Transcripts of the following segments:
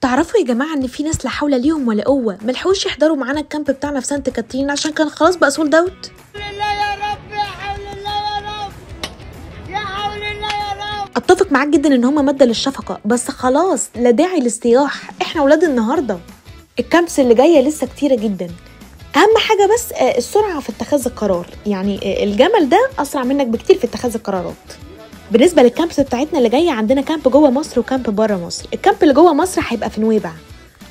تعرفوا يا جماعة ان في ناس لا حول ليهم ولا قوة ملحقوش يحضروا معانا الكامب بتاعنا في سانت كاترين عشان كان خلاص بقى سولد اوت. الله يا رب، يا حول الله يا رب، يا حول الله يا رب. اتفق معاك جدا ان هما مادة للشفقة، بس خلاص لا داعي للاستياح، احنا ولاد النهاردة. الكامبس اللي جاية لسه كتيرة جدا، اهم حاجة بس السرعة في اتخاذ القرار. يعني الجمل ده اسرع منك بكتير في اتخاذ القرارات. بالنسبة للكامبس بتاعتنا اللي جاية، عندنا كامب جوه مصر وكامب بره مصر. الكامب اللي جوه مصر هيبقى في نويبع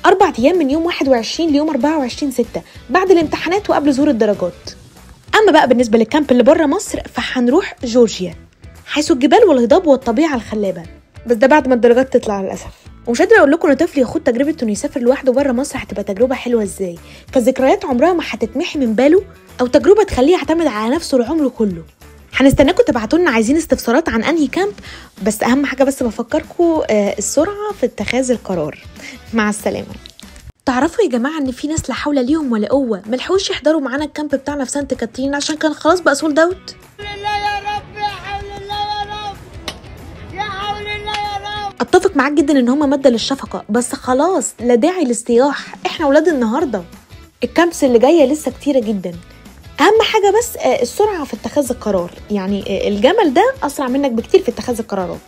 4 أيام من يوم 21 ليوم 24/6 بعد الامتحانات وقبل ظهور الدرجات. أما بقى بالنسبة للكامب اللي بره مصر فهنروح جورجيا، حيث الجبال والهضاب والطبيعة الخلابة، بس ده بعد ما الدرجات تطلع للأسف. ومش قادرة أقول لكم إن طفل يخوض تجربة إنه يسافر لوحده بره مصر هتبقى تجربة حلوة إزاي، كذكريات عمرها ما هتتمحي من باله، أو تجربة تخليه يعتمد على نفسه العمر كله. هنستناكم تبعتوا لنا عايزين استفسارات عن انهي كامب، بس اهم حاجه بس بفكركم السرعه في اتخاذ القرار. مع السلامه. تعرفوا يا جماعه ان في ناس لا حول ليهم ولا قوه ملحقوش يحضروا معانا الكامب بتاعنا في سانت كاترين عشان كان خلاص بقى سولد اوت. الله يا رب، يا حول الله يا رب، يا حول الله يا رب. اتفق معاك جدا ان هما ماده للشفقه، بس خلاص لا داعي للاستياح، احنا ولاد النهارده. الكامبس اللي جايه لسه كتيره جدا، اهم حاجه بس السرعه في اتخاذ القرار. يعني الجمل ده اسرع منك بكتير في اتخاذ القرارات.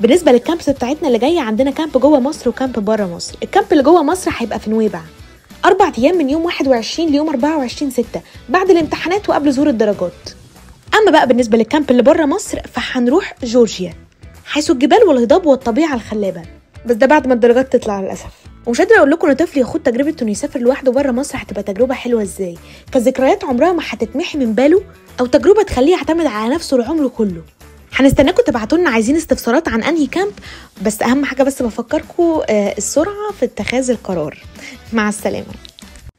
بالنسبه للكامبس بتاعتنا اللي جايه، عندنا كامب جوه مصر وكامب بره مصر. الكامب اللي جوه مصر هيبقى في نويبع 4 أيام من يوم 21 ليوم 24/6 بعد الامتحانات وقبل ظهور الدرجات. اما بقى بالنسبه للكامب اللي بره مصر فهنروح جورجيا، حيث الجبال والهضاب والطبيعه الخلابه، بس ده بعد ما الدرجات تطلع للاسف. ومش قادرة أقول لكم إن طفل يخوض تجربة إنه يسافر لوحده بره مصر هتبقى تجربة حلوة إزاي، كذكريات عمرها ما هتتمحي من باله، أو تجربة تخليه يعتمد على نفسه العمر كله. هنستناكم تبعتوا لنا عايزين استفسارات عن أنهي كامب، بس أهم حاجة بس بفكركم السرعة في اتخاذ القرار. مع السلامة.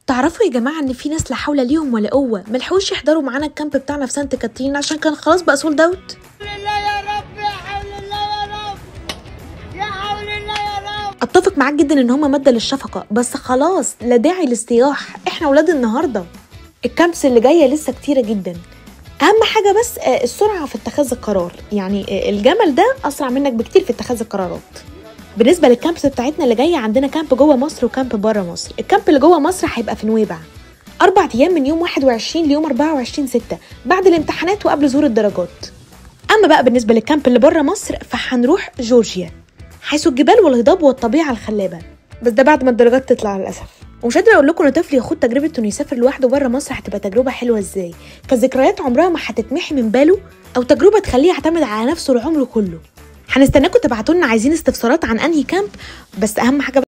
تعرفوا يا جماعة إن في ناس لا حول ليهم ولا قوة ملحقوش يحضروا معانا الكامب بتاعنا في سانت كاترين عشان كان خلاص بقى سولد اوت. الله يا رب، يا حول الله يا رب، يا حول الله يا رب. اتفق معاك جدا ان هما ماده للشفقه، بس خلاص لا داعي للاستياح، احنا ولاد النهارده. الكامبس اللي جايه لسه كتيره جدا، اهم حاجه بس السرعه في اتخاذ القرار. يعني الجمل ده اسرع منك بكتير في اتخاذ القرارات. بالنسبه للكامبس بتاعتنا اللي جايه، عندنا كامب جوه مصر وكامب بره مصر. الكامب اللي جوه مصر هيبقى في نويبع 4 أيام من يوم 21 ليوم 24/6 بعد الامتحانات وقبل ظهور الدرجات. اما بقى بالنسبه للكامب اللي بره مصر فهنروح جورجيا، حيث الجبال والهضاب والطبيعه الخلابه، بس ده بعد ما الدرجات تطلع للاسف. ومش قادرة أقول لكم إن طفل يخوض تجربة إنه يسافر لوحده بره مصر هتبقى تجربة حلوة إزاي، كذكريات عمرها ما هتتمحي من باله، أو تجربة تخليه يعتمد على نفسه العمر كله. هنستناكم تبعتوا لنا عايزين استفسارات عن أنهي كامب، بس أهم حاجة